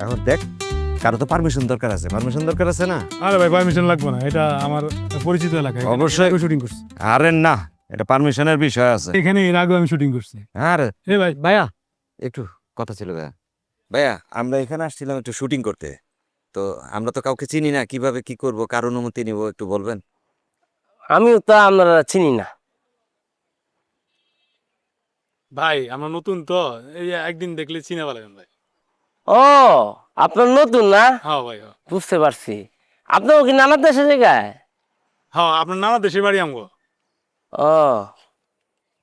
এখন দেখ, কারো তো পারমিশন দরকার আছে না? আরে ভাই পারমিশন লাগবে না, এটা আমার পরিচিত এলাকা। অবশ্যই। শুটিং করছি আরে না, এটা পারমিশনের বিষয় আছে। এখানে, এর আগেও আমি শুটিং করছি। আরে এ ভাই, ভাইয়া, একটু কথা ছিল ভাইয়া। ভাইয়া, আমরা এখানে আসছিলাম একটু শুটিং করতে। তো আমরা তো কাউকে চিনি না, কিভাবে কি করব, কার অনুমতি নিব একটু বলবেন? আমিও তো আপনারা চিনি না। ভাই আমরা নতুন তো, এই একদিন দেখলে চিনে পারবেন ভাই। ও, আপনার নতুন না? হ্যাঁ ভাই, হ্যাঁ। বুঝতে পারছি। আপনার কি নানা দেশে জায়গায়? হ্যাঁ, আপনার নানা দেশের বাড়ি আমগো। ও,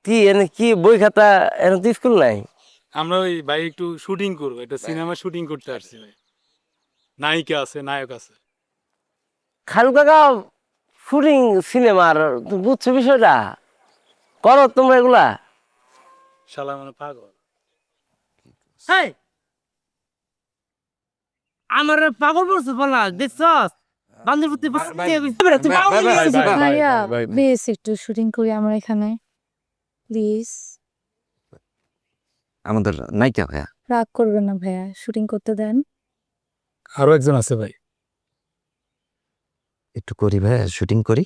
কি এনে কি বই খাতা, এনে তো স্কুল নাই? আমরা ওই ভাই একটু শুটিং করবো, এটা সিনেমা শুটিং করতে আসছি ভাই। নায়িকা আছে, নায়ক আছে। খালু কাকা, শুটিং সিনেমার বুঝছো বিষয়টা? করো তোমরা এগুলা? শালা মানে পাগল। হ্যাঁ, আমার পাগল বলছো বলা দেখছস? বান্ধবী ভাইয়া প্লিজ একটু শুটিং করি আমরা এখানে, প্লিজ। আমাদের নায়িকা ভাইয়া। রাগ করবেন না ভাইয়া, শুটিং করতে দেন। আরো একজন আছে ভাই। একটু করি ভাইয়া, শুটিং করি।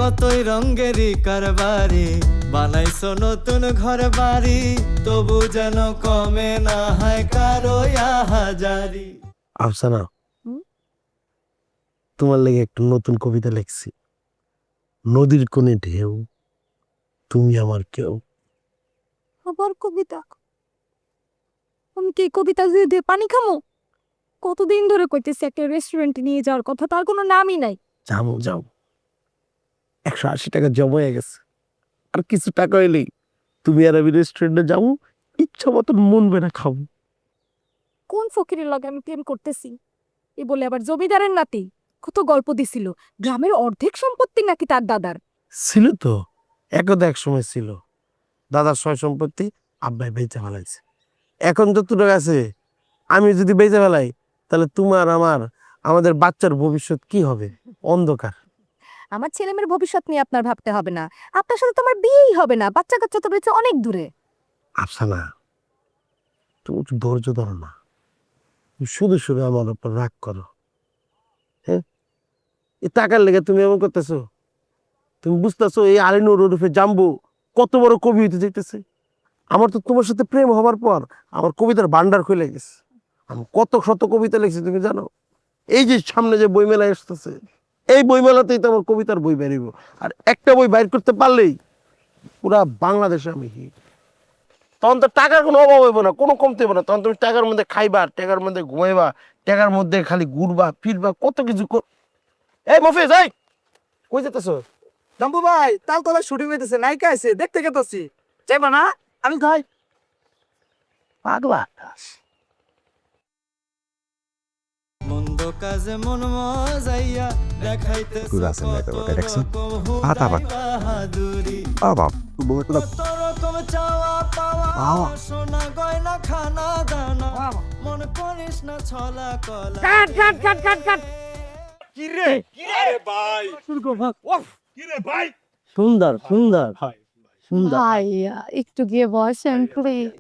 কতই রঙ্গেরই কারবারি বানাইছো নতুন ঘর বাড়ি, তবু যেন কমে না হয় কারো হাজারি। আফসানা, তোমার লেগে একটু নতুন কবিতা লিখছি। নদীর কোণে ঢেউ, তুমি আমার কেউ। আবার কবিতা? আমি কি কবিতা দিয়ে পানি খামো? কতদিন ধরে কইতেছি একটা রেস্টুরেন্টে নিয়ে যাওয়ার কথা, তার কোনো নামই নাই। যাও যাও, 180 টাকা জমা হয়ে গেছে। আর কিছু টাকা এলেই তুমি আর আমি রেস্টুরেন্টে যাবো, ইচ্ছা মতন মন বেড়া খাবো। কোন ফকিরের লগে আমি প্রেম করতেছি? এ বলে আবার জমিদারের নাতি। কত গল্প দিছিল, গ্রামের অর্ধেক সম্পত্তি নাকি তার দাদার। ছিল তো, একদা এক সময় ছিল। দাদার সয় সম্পত্তি আব্বাই বেচে ফেলাইছে। এখন তো তোর কাছে আমি যদি বেচে ফেলাই, তাহলে তোমার আমাদের বাচ্চার ভবিষ্যৎ কি হবে? অন্ধকার। আমার ছেলেমেয়ের ভবিষ্যৎ নিয়ে আপনার ভাবতে হবে না। আপনার সাথে তো আমার বিয়েই হবে না, বাচ্চা কাচ্চা তো রয়েছে অনেক দূরে। আফসানা, তুমি একটু ধৈর্য ধরো না। তুমি শুধু শুধু আমার উপর রাগ করো। হ্যাঁ, এই টাকার লেগে তুমি এমন করতেছো? তুমি বুঝতেছো এই আলিনুর ওরফে জাম্বু কত বড় কবি হইতে চাইতেছে? আমার তো তোমার সাথে প্রেম হবার পর আমার কবিতার ভান্ডার খুলে গেছে। আমি কত শত কবিতা লিখছি তুমি জানো? এই যে সামনে যে বইমেলা আসতেছে, এই বইমেলাতেই তো আমার কবিতার বই বেরিব। আর একটা বই বাইর করতে পারলেই পুরা বাংলাদেশে আমি হিট। তখন তো টাকার কোনো অভাব হইব না, কোনো কমতে হইব না। তখন তুমি টাকার মধ্যে খাইবা, টাকার মধ্যে ঘুমাইবা, টাকার মধ্যে খালি ঘুরবা ফিরবা, কত কিছু এই মফিজ, এই কই যেতেছ? দম্বু ভাই তালতলা শুটিং হইতেছে নায়িকা আছে দেখতে গেতেছি যাইবা না আমি যাই পাগলা মন্দ কাজে মন মজাইয়া দেখাইতে গুরাসেন লাইতে বটে দেখছো আতা বাট বাহাদুরি বাবা কত রকম চাওয়া পাওয়া সোনা গয়না খানা দানা মন করিস না ছলা কলা কাট কাট কাট কাট কাট সুন্দর সুন্দর সুন্দর ভাইয়া একটু গিয়ে বসেন প্লিজ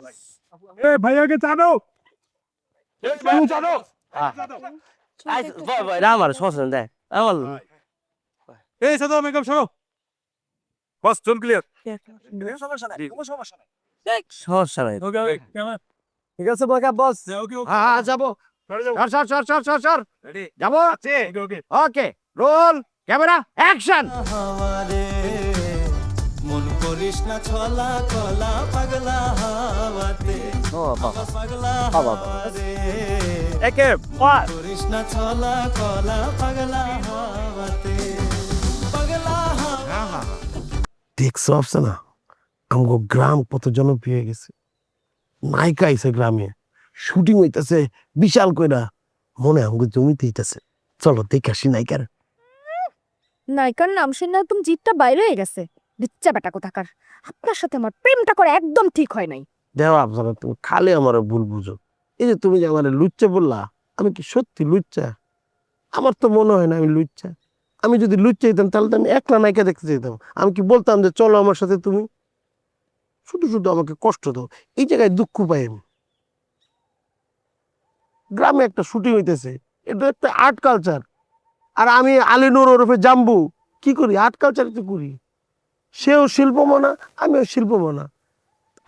আমার সমস্যা নেই দেখ আমার এই সাদা মেকআপ সরো বস চুল ক্লিয়ার সমস্যা নাই কোনো সমস্যা নাই সমস্যা নাই ওকে ওকে কেমন ঠিক আছে বকা বস ওকে ওকে হ্যাঁ যাবো সর যাবো ওকে ওকে ওকে রোল ক্যামেরা অ্যাকশন হাওয়ারে মন করিস না ছলা কলা পাগলা হাওয়াতে পাগলা হাওয়ারে একে করিস না ছলা কলা পাগলা হাওয়াতে পাগলা হাওয়া দেখছো আফসানা আমগো গ্রাম কত জনপ্রিয় হয়ে গেছে নায়িকা আইছে গ্রামে শুটিং হইতাছে বিশাল কইরা মনে আমগো জমিতে হইতাছে চলো দেখে আসি নায়িকার নায়িকার নাম শুনে তুমি জিতটা বাইরে হয়ে গেছে বিচ্চা বেটা কোথাকার আপনার সাথে আমার প্রেমটা করে একদম ঠিক হয় নাই দেখো আফসানা তুমি খালি আমার ভুল বুঝো এই যে তুমি যে আমার লুচ্চা বললা আমি কি সত্যি লুচ্চা আমার তো মনে হয় না আমি লুচ্চা আমি যদি লুচ্চা হইতাম তাহলে তো আমি একলা নায়িকা দেখতে যেতাম আমি কি বলতাম যে চলো আমার সাথে তুমি শুধু শুধু আমাকে কষ্ট দাও এই জায়গায় দুঃখ পাই আমি গ্রামে একটা শুটিং হইতেছে এটা একটা আর্ট কালচার আর আমি আলিনুর ওরফে জাম্বু কি করি আর্ট কালচার তো করি সেও শিল্পমনা আমিও শিল্পমনা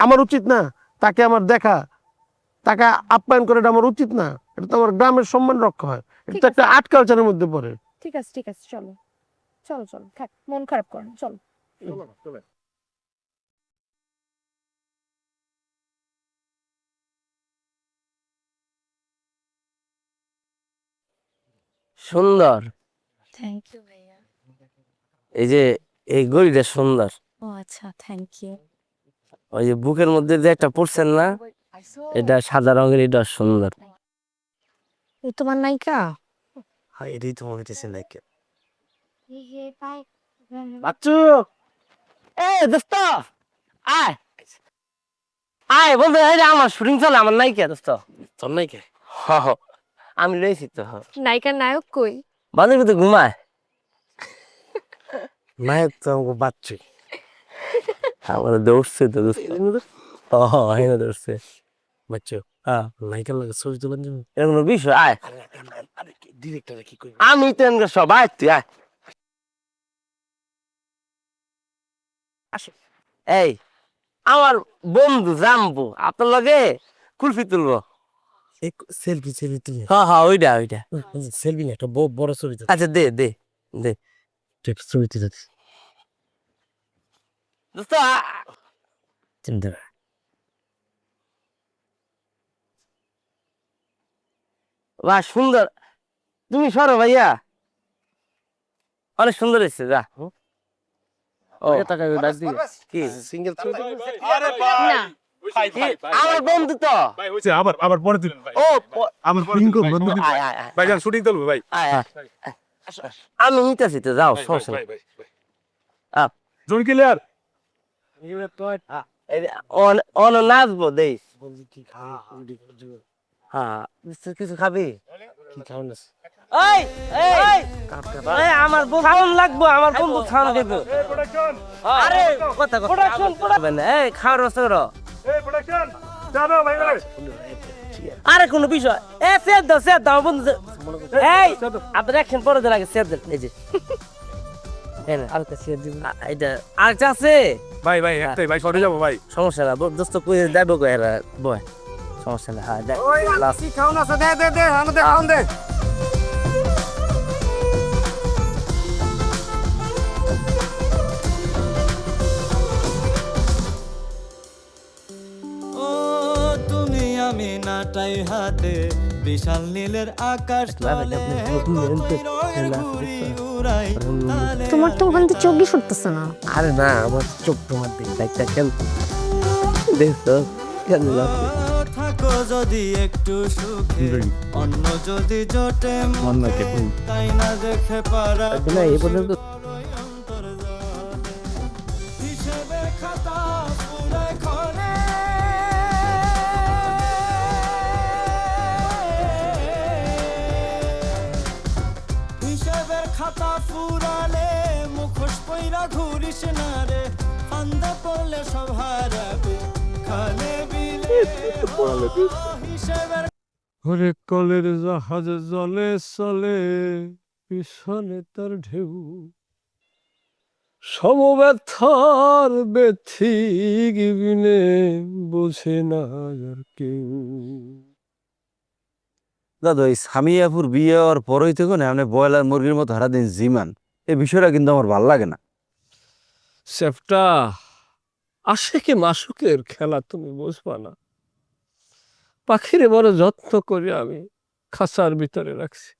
আমার উচিত না তাকে আমার দেখা তাকে আপ্যায়ন করে এটা আমার উচিত না এটা তো আমার গ্রামের সম্মান রক্ষা হয় এটা তো একটা আর্ট কালচারের মধ্যে পড়ে ঠিক আছে চলো চলো চলো থাক মন খারাপ করেন চলো সুন্দর থ্যাংক ইউ ভাইয়া এই যে এই গড়িটা সুন্দর ও আচ্ছা থ্যাংক ইউ ওই যে বুকের মধ্যে যে একটা পড়ছেন না এটা সাদা রঙের এটা সুন্দর এই তোমার নায়িকা হ্যাঁ এটাই তো মনে হইতেছে নাকি বাচ্চু এ দোস্ত আয় আয় বলতে এই যে আমার শুটিং চলে আমার নায়িকা দোস্ত তোর নায়িকা আমি লইছি তো নায়িকার নায়ক কই বান্ধবী তো ঘুমায় নায়ক তো আমাকে বাচ্চু আমার দৌড়ছে তো দোস্ত ও হ্যাঁ দৌড়ছে বাচ্চু হ্যাঁ নায়িকার লাগে ছবি তুলেন যাবে এরকম কোনো বিষয় আয় ডিরেক্টর কি কই আমি তো এনকে সব আয় তুই আয় এই আমার বন্ধু জাম্বু আপনার লগে কুলফি তুলবো এক সেলফি সেলফি তুলে হ্যাঁ ওইটা ওইটা সেলফি না একটা বড় ছবি তুলে আচ্ছা দে দে দে ছবি তুলে দোস্ত চিন্তা বাহ সুন্দর তুমি সরো ভাইয়া অনেক সুন্দর হয়েছে যা ও কি সিঙ্গেল ছবি আরে ভাই না কি? আমার বন্ধু তো ভাই হইছে আবার পরে তুলেন ভাই ও আমার পরে তুলেন। আয় আয় আয় ভাই যান শুটিং চলবে ভাই আয় আয় আমি নিতেছি তো যাও সমস্যা নেই আপ জোন ক্লিয়ার এই যে অন নাচবো দেই কি খাবে হ্যাঁ কিছু খাবি কি খাও না এই এই এই আমার বন্ধু খাওয়ান লাগবো আমার বন্ধু খাওয়ান লাগবে আরে কথা প্রোডাকশন প্রোডাকশন এই খাওয়ার ব্যবস্থা করো এই প্রোডাকশন জানো ভাই ভাই আরে কোনো বিষয় এ সেট দাও আমার বন্ধু এই আপনার অ্যাকশন পরে দেন আগে সেট দেন এই যে এনে আরেকটা সেট দিব এইটা আরেকটা আছে ভাই ভাই একটাই ভাই সরে যাবো ভাই সমস্যা না দোস্ত কই যাইব কই এরা বয় সমস্যা না হ্যাঁ দেখ লাস্ট কি খাও না দে আমাদের খাওন দে ও তুমি আমি নাটাই হাতে বিশাল নীলের আকাশ তলে কতই রঙের ঘুড়ি ফুরাই তালে তোমার তো ওখান থেকে চোখই ফুটতেছে না। আরে না, আমার চোখ তোমার দিকে দেখতে কেন দেখছো কেন লাগছে? থাকো যদি একটু সুখে অন্য যদি জোটে মুখে, তাই না দেখে পারা না, এ পর্যন্ত অন্তর হিসেবে খাতা পুরাই খনে হিসেবের খাতা ফুরালে মুখোশ পইরা ঘুরিস না রে, ফান্দা পড়লে সব হারাবে খালে বিলে হিসেবের ওরে কলের জাহাজ জলে চলে পিছনে তার ঢেউ, সমব্যথার ব্যথিক বিনে বোঝে না আর কেউ। দাদা এই সামিয়াপুর বিয়ে হওয়ার পরই থেকে না আপনি ব্রয়লার মুরগির মতো সারাদিন জিমান, এই বিষয়টা কিন্তু আমার ভালো লাগে না। সেফটা আশেকে মাসুকের খেলা তুমি বুঝবা না। পাখিরে বড় যত্ন করে আমি খাঁচার ভিতরে রাখছি,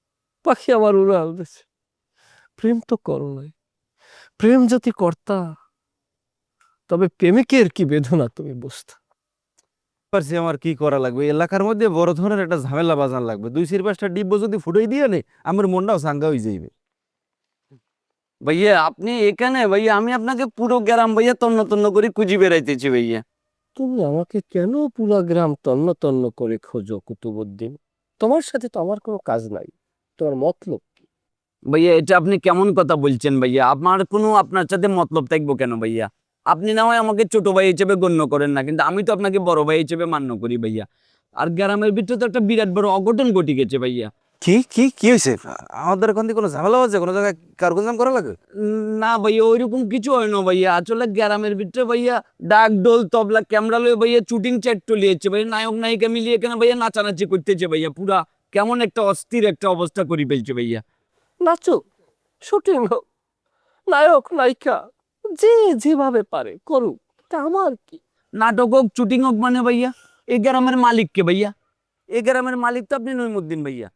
পাখি আমার উড়াল দিছে। প্রেম তো করো নাই, প্রেম যদি কর্তা তবে প্রেমিকের কি বেদনা তুমি বুঝতা। পারছি আমার কি করা লাগবে, এলাকার মধ্যে বড় ধরনের একটা ঝামেলা বাজার লাগবে, 2-4-5টা ডিব্ব যদি ফুটাই দিয়ে নে আমার মনটাও চাঙ্গা হয়ে যাইবে। ভাইয়া আপনি এখানে ভাইয়া, আমি আপনাকে পুরো গ্রাম ভাইয়া তন্ন তন্ন করে খুঁজি বেড়াইতেছি ভাইয়া। তুমি আমাকে কেন পুরা গ্রাম তন্ন তন্ন করে খোঁজো কুতুবুদ্দিন? তোমার সাথে তো আমার কোনো কাজ নাই, তোমার মতলব কি? ভাইয়া এটা আপনি কেমন কথা বলছেন ভাইয়া? আমার কোনো আপনার সাথে মতলব থাকবো কেন ভাইয়া? আপনি না হয় আমাকে ছোট ভাই হিসেবে গণ্য করেন না, কিন্তু আমি তো আপনাকে বড় ভাই হিসেবে মান্য করি ভাইয়া। আর গ্রামের ভিতরে তো একটা বিরাট বড় অঘটন ঘটে গেছে ভাইয়া। কি কি কি হয়েছে? আমাদের এখন কোনো ঝামেলা হচ্ছে, কোনো জায়গায় কারগুজাম করা লাগে? না ভাইয়া ওইরকম কিছু হয় না ভাইয়া, আসলে গ্রামের ভিতরে ভাইয়া ডাক ডোল তবলা ক্যামেরা লয়ে ভাইয়া শুটিং চ্যাট চলিয়েছে ভাইয়া, নায়ক নায়িকা মিলিয়ে এখানে ভাইয়া নাচানাচি করতেছে ভাইয়া, পুরা কেমন একটা অস্থির একটা অবস্থা করে ফেলছে ভাইয়া। নাচো, শুটিং হোক, নায়ক নায়িকা যে যেভাবে পারে করুক, তা আমার কি? নাটক হোক শুটিং হোক মানে ভাইয়া এই গ্রামের মালিক কে ভাইয়া? এই গ্রামের মালিক তো আপনি নইমুদ্দিন ভাইয়া।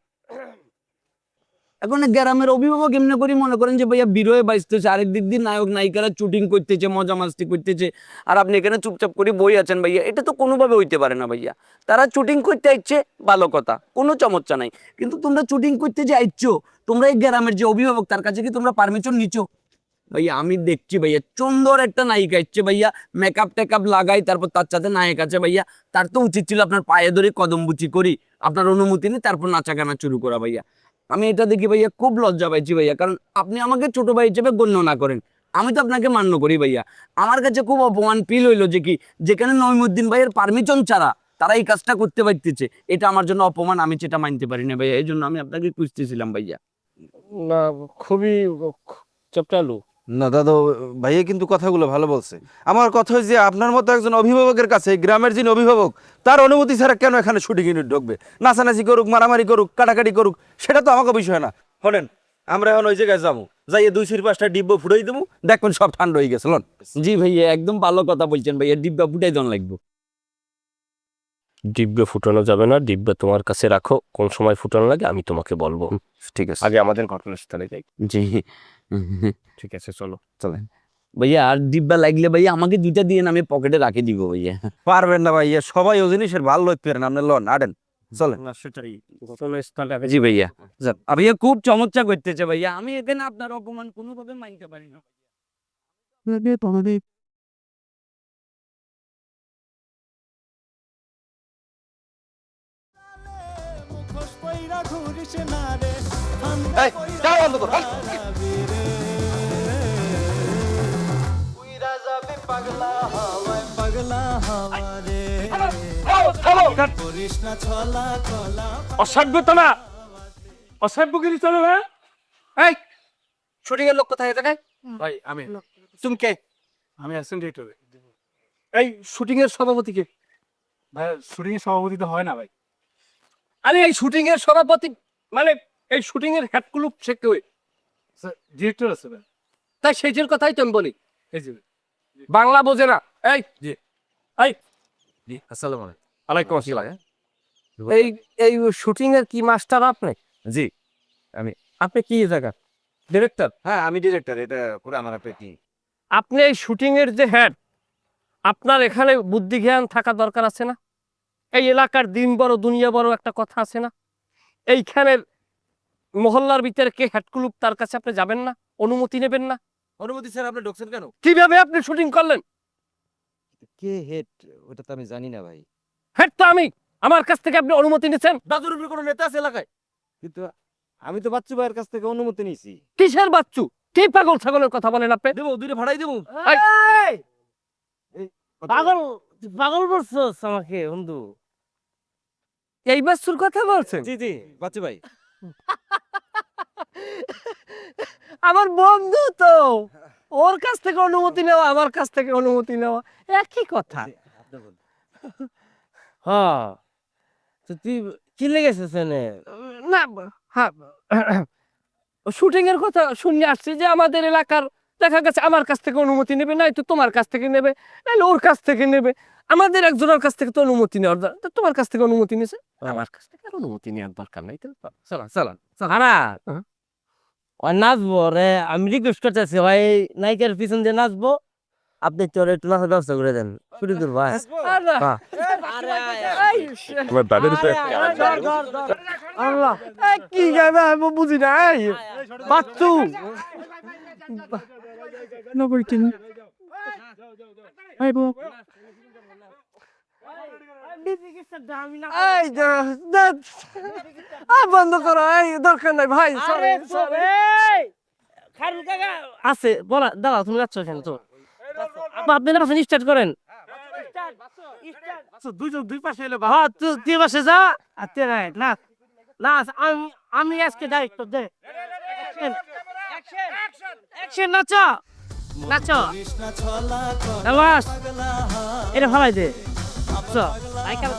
এখন এই গ্রামের অভিভাবক এমনি করে মনে করেন যে ভাইয়া বিরয়ে বাঁচতেছে, আরেক দিক দিয়ে নায়ক নায়িকারা শুটিং করতেছে, মজা মাস্তি করতেছে, আর আপনি এখানে চুপচাপ করে বই আছেন ভাইয়া। এটা তো কোনোভাবে হইতে পারে না ভাইয়া। তারা শুটিং করতে আসছে ভালো কথা, কোনো চমৎসা নাই, কিন্তু তোমরা শুটিং করতে যে আইছো, তোমরা এই গ্রামের যে অভিভাবক তার কাছে কি তোমরা পারমিশন নিচ্ছো? ভাইয়া আমি দেখছি ভাইয়া সুন্দর একটা নায়িকা আসছে ভাইয়া, মেকআপ টেকআপ লাগাই, তারপর তার সাথে নায়ক আছে ভাইয়া, তার তো উচিত ছিল আপনার পায়ে ধরে কদমবুচি করি, আপনার অনুমতি নিয়ে তারপর নাচা গানা শুরু করা ভাইয়া। আমি এটা দেখি ভাইয়া খুব লজ্জা পাইছি ভাইয়া, কারণ আপনি আমাকে ছোট ভাই হিসেবে গণ্য না করেন, আমি তো আপনাকে মান্য করি ভাইয়া। আমার কাছে খুব অপমান ফিল হইলো যে কি, যেখানে নইমুদ্দিন ভাইয়ের পারমিশন ছাড়া তারা এই কাজটা করতে পারতেছে, এটা আমার জন্য অপমান, আমি সেটা মানতে পারি না ভাইয়া, এই জন্য আমি আপনাকে খুঁজতেছিলাম ভাইয়া। না, খুবই চপটালু। না দাদা, ভাইয়া কিন্তু কথাগুলো ভালো বলছে। আমার কথা হচ্ছে যে আপনার মতো একজন অভিভাবকের কাছে গ্রামের যিনি অভিভাবক তার অনুমতি ছাড়া কেন এখানে শুটিং ইউনিট ঢুকবে? নাচানাচি করুক, মারামারি করুক, কাটাকাটি করুক, সেটা তো আমাকে বিষয় না। শোনেন, আমরা এখন ওই জায়গায় যাবো, যাইয়ে 2-4-5টা ডিব্ব ফুটাই দেবো, দেখবেন সব ঠান্ডা হয়ে গেছে। লন। জি ভাইয়া একদম ভালো কথা বলছেন ভাইয়া, ডিব্বা ফুটাই দন লাগবো। ডিব্বে ফুটানো যাবে না, ডিব্বে তোমার কাছে রাখো, কোন সময় ফুটানো লাগে আমি তোমাকে বলবো। ঠিক আছে। আগে আমাদের ঘটনাস্থলে যাই। জি ঠিক আছে, চলো। চলেন। ভাইয়া, আর ডিব্বা লাগলে ভাইয়া আমাকে 2টা দিয়ে আমি পকেটে রাখে দিব ভাইয়া। পারবেন না ভাইয়া, সবাই ও জিনিসের ভালো লইতে পারেন, আপনি লন আডেন চলেন। না সেটাই, ঘটনাস্থলে আগে জি ভাইয়া যান। ভাইয়া খুব চমৎকার করতেছে ভাইয়া, আমি এখানে আপনার অপমান কোনোভাবে মানতে পারি না। মুখোশ পইরা ঘুরিস না রে, এই, যাও অন্তত, হাল। উইরা যাবে পাগলা হাওয়ায়, পাগলা হাওয়া রে, করিস না ছলা কলা। অসভ্যতা না, অসভ্যগিরি চলো না। এই শুটিং এর লোক কোথায় থাকে? ভাই আমি তুমি কে? আমি অ্যাসিস্ট্যান্ট ডিরেক্টর। এই শুটিং এর সভাপতি কে? ভাই শুটিং এর সভাপতি তো হয় না ভাই। আরে এই শুটিং এর সভাপতি মানে এই শুটিং এর হেড ক্লুব সে কে? স্যার ডিরেক্টর আছে ভাই। তাই সেইটির কথাই তো আমি বলি, এই যে বাংলা বোঝে না। এই জি। এই জি, আসসালামু আলাইকুম। আলাইকুম আসসালাম। এই এই শুটিং এর কি মাস্টার আপনি? জি, আপনি কি জায়গা? ডিরেক্টর হ্যাঁ আমি ডিরেক্টর, এটা পুরো আমার পেটি। আপনি এই শুটিং এর যে হেড, আপনার এখানে বুদ্ধি জ্ঞান থাকা দরকার আছে না? এই এলাকার দিন বড় দুনিয়া বড় একটা কথা আছে না? এইখানের মহল্লার ভিতরে কে হেড ক্লুব, তার কাছে আপনি যাবেন না, অনুমতি নেবেন না? অনুমতি স্যার আপনি ঢুকছেন কেন? কিভাবে আপনি শুটিং করলেন? কে হেড ওটা তো আমি জানি না ভাই। হেড তো আমি, আমার কাছ থেকে আপনি অনুমতি নিচ্ছেন? দাদুর উপরে কোনো নেতা আছে এলাকায়? কিন্তু আমি তো বাচ্চু ভাইয়ের কাছ থেকে অনুমতি নিয়েছি। কিসের বাচ্চু? কি পাগল ছাগলের কথা বলেন আপনি? দেবো, দুইটা ভাড়াই দেবো। পাগল পাগল বলছস আমাকে বন্ধু? এই বাচ্চুর কথা বলছেন? জি জি বাচ্চু ভাই। আমার বন্ধু তো, ওর কাছ থেকে অনুমতি নেওয়া, আমার কাছ থেকে অনুমতি নেওয়া একই কথা। হ্যাঁ, তো তুই কি লেগেছিস এনে? না, হ্যাঁ, শুটিং এর কথা শুনে আসছি যে আমাদের এলাকার দেখা গেছে আমার কাছ থেকে অনুমতি নেবে, নাই তো তোমার কাছ থেকে নেবে, নাহলে ওর কাছ থেকে নেবে। আমাদের একজনের কাছ থেকে তো অনুমতি নেওয়ার দরকার, তো তোমার কাছ থেকে অনুমতি নিয়েছে, আমার কাছ থেকে আর অনুমতি নেওয়ার দরকার নাই। চলো চলো হারা হ্যাঁ। ওই নাচবো রে, আমি রিকোয়েস্ট করতেছি ভাই, নায়িকার পিছন দিয়ে নাচবো, আপনি তোর একটু নাচার ব্যবস্থা করে দেন, শুরু করবো। হ্যাঁ। হ্যাঁ। আল্লাহ, কি গাইবে আমি বুঝি নাই। বাচ্চু বন্ধ করো, এই দরকার নাই ভাই। আছে বলা দাদা, তুমি যাচ্ছ কেন? তো আপনি নাচেন, স্টার্ট করেন। দুইজন দুই পাশে এলে হ্যাঁ, তুই বসে যা, আর তুই নাচ নাচ। আমি আজকে দায়িত্ব দে। অ্যাকশন, নাচো নাচো, কৃষ্ণা ছলা কর নামাজ পাগলা হাওয়া এটা ফালাই দে। আমার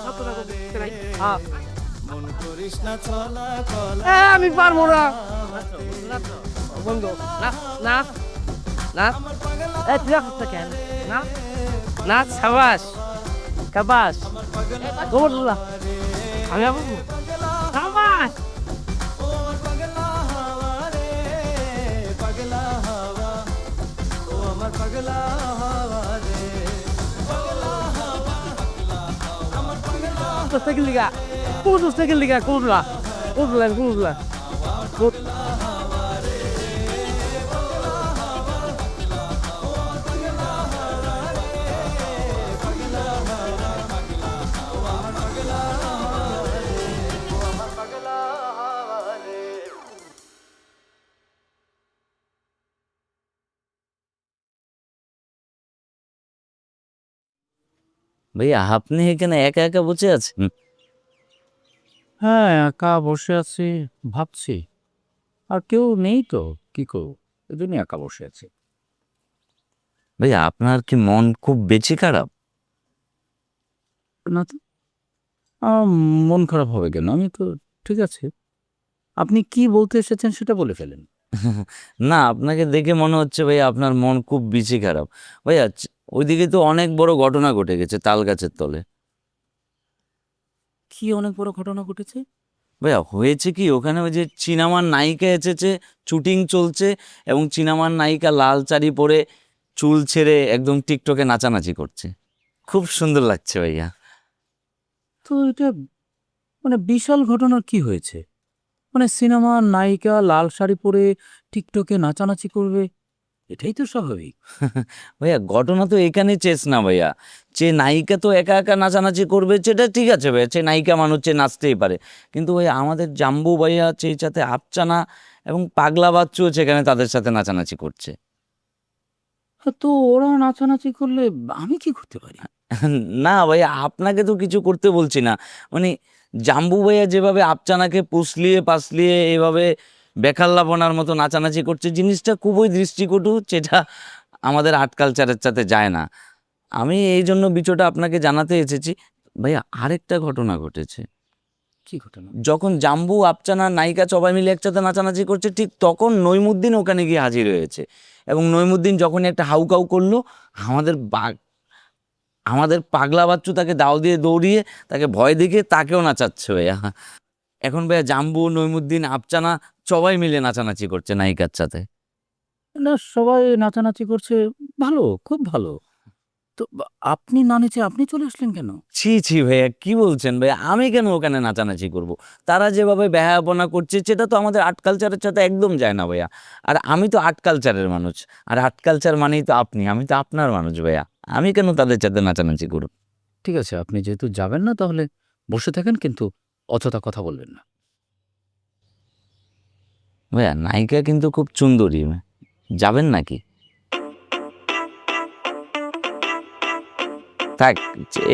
পাগলা রে। হ্যাঁ। মন করিস না ছলা কলা আমি পারবো না। বন্ধু নাচ নাচ নাচ। এই তুই রাখছ কেন? নাচ নাচ, সাবাস সাবাস, গোবরদুল্লাহ। আমি আবার সাবাস। ও আমার পাগলা হাওয়া রে, পাগলা হাওয়া, ও আমার পাগলা হাওয়া রে, পাগলা হাওয়া, আমার পাগলা সাইকেল লিগা কুদু, সাইকেল লিগা কুদুলা কুদুলা কুদুলা। ভাইয়া আপনি এখানে একা একা বসে আছেন? হ্যাঁ, একা বসে আছি, ভাবছি আর কেউ নেই তো, কি করব, এজন্যই একা বসে আছি। ভাইয়া আপনার কি মন খুব বেশি খারাপ? না তো, আমার মন খারাপ হবে কেন? আমি তো ঠিক আছে। আপনি কি বলতে এসেছেন সেটা বলে ফেলেন। না, আপনাকে দেখে মনে হচ্ছে ভাইয়া আপনার মন খুব বেশি খারাপ। ভাইয়া ওইদিকে তো অনেক বড় ঘটনা ঘটে গেছে তাল গাছের তলে। কি অনেক বড় ঘটনা ঘটেছে? ভাইয়া হয়েছে কি, ওখানে ওই যে চিনামার নায়িকা এসেছে, শুটিং চলছে, এবং চিনামার নায়িকা লাল শাড়ি পরে চুল ছেড়ে একদম টিকটকে নাচানাচি করছে। খুব সুন্দর লাগছে ভাইয়া। তো এটা মানে বিশাল ঘটনা কি হয়েছে? মানে সিনেমার নায়িকা লাল শাড়ি পরে টিকটকে নাচানাচি করবে, এটাই তো স্বাভাবিক। ভাইয়া ঘটনা তো এখানে চেস না ভাইয়া, যে নায়িকা তো একা একা নাচানাচি করবে সেটা ঠিক আছে ভাইয়া, সে নায়িকা মানুষ, সে নাচতেই পারে। কিন্তু ভাই আমাদের জাম্বু ভাইয়া সেই সাথে আফচানা এবং পাগলা বাচ্চুও সেখানে তাদের সাথে নাচানাচি করছে। তো ওরা নাচানাচি করলে আমি কি করতে পারি? না ভাইয়া, আপনাকে তো কিছু করতে বলছি না, মানে জাম্বু ভাইয়া যেভাবে আফচানাকে পুষলিয়ে পাসলিয়ে এভাবে বেকাল্লাপনার মতো নাচানাচি করছে, জিনিসটা খুবই দৃষ্টিকটু, যেটা আমাদের আর্ট কালচারের সাথে যায় না। আমি এই জন্য বিষয়টা আপনাকে জানাতে এসেছি। ভাইয়া আরেকটা ঘটনা ঘটেছে। কি ঘটনা? যখন জাম্বু আফচানা নায়িকা সবাই মিলে একসাথে নাচানাচি করছে, ঠিক তখন নইমুদ্দিন ওখানে গিয়ে হাজির হয়েছে, এবং নইমুদ্দিন যখনই একটা হাউকাউ করলো, আমাদের পাগলা বাচ্চু তাকে দাও দিয়ে দৌড়িয়ে তাকে ভয় দেখিয়ে তাকেও নাচাচ্ছে ভাইয়া। এখন ভাইয়া জাম্বু, নইমুদ্দিন, আফচানা সবাই মিলে নাচানাচি করছে নায়িকার সাথে। না সবাই নাচানাচি করছে, ভালো, খুব ভালো। তো আপনি না নেচে আপনি চলে আসলেন কেন? ছি ছি ভাইয়া, কি বলছেন ভাইয়া? আমি কেন ওখানে নাচানাচি করব? তারা যেভাবে বেহায়াপনা করছে সেটা তো আমাদের আর্ট কালচারের সাথে একদম যায় না ভাইয়া। আর আমি তো আর্ট কালচারের মানুষ, আর আর্ট কালচার মানেই তো আপনি, আমি তো আপনার মানুষ ভাইয়া। আমি কেন তাদের সাথে নাচানাচি করব? ঠিক আছে, আপনি যেহেতু যাবেন না তাহলে বসে থাকেন, কিন্তু অযথা কথা বলবেন না। ভাইয়া নায়িকা কিন্তু খুব সুন্দরী, যাবেন নাকি? থাক,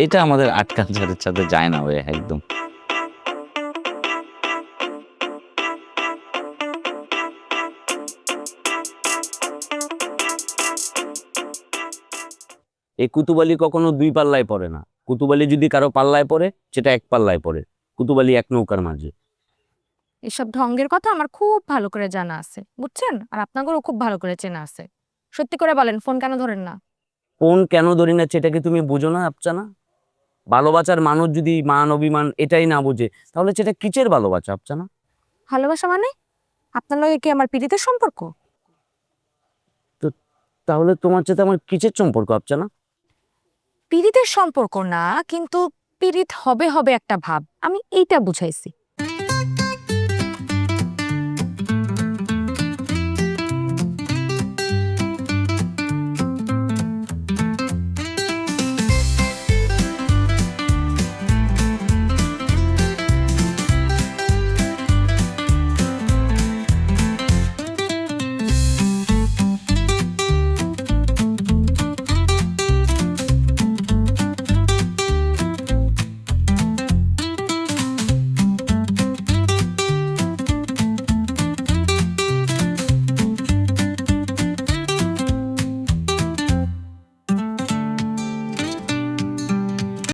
এটা আমাদের আর্ট কালচারের সাথে যায় না ভাইয়া একদম। এই কুতুবালি কখনো দুই পাল্লায় পড়ে না। কুতুবালি যদি কারো পাল্লায় পড়ে, সেটা এক পাল্লায় পড়ে। কুতুবালি এক নৌকার মাঝে। এসব ঢঙ্গের কথা আমার খুব ভালো করে জানা আছে, বুঝছেন? আর আপনাদেরও খুব ভালো করে চেনা আছে। সত্যি করে বলেন, ফোন কেন ধরেন না? ফোন কেন ধরি না সেটা কি তুমি বুঝো না আফসানা? ভালোবাসার মানুষ যদি মান অভিমান এটাই না বুঝে, তাহলে সেটা কিসের ভালোবাসা আফসানা? ভালোবাসা মানে আপনার লগে কি আমার পীড়িতের সম্পর্ক? তাহলে তোমার সাথে আমার কিসের সম্পর্ক আফসানা? পীড়িতের সম্পর্ক না, কিন্তু পীড়িত হবে হবে একটা ভাব, আমি এইটা বুঝাইছি।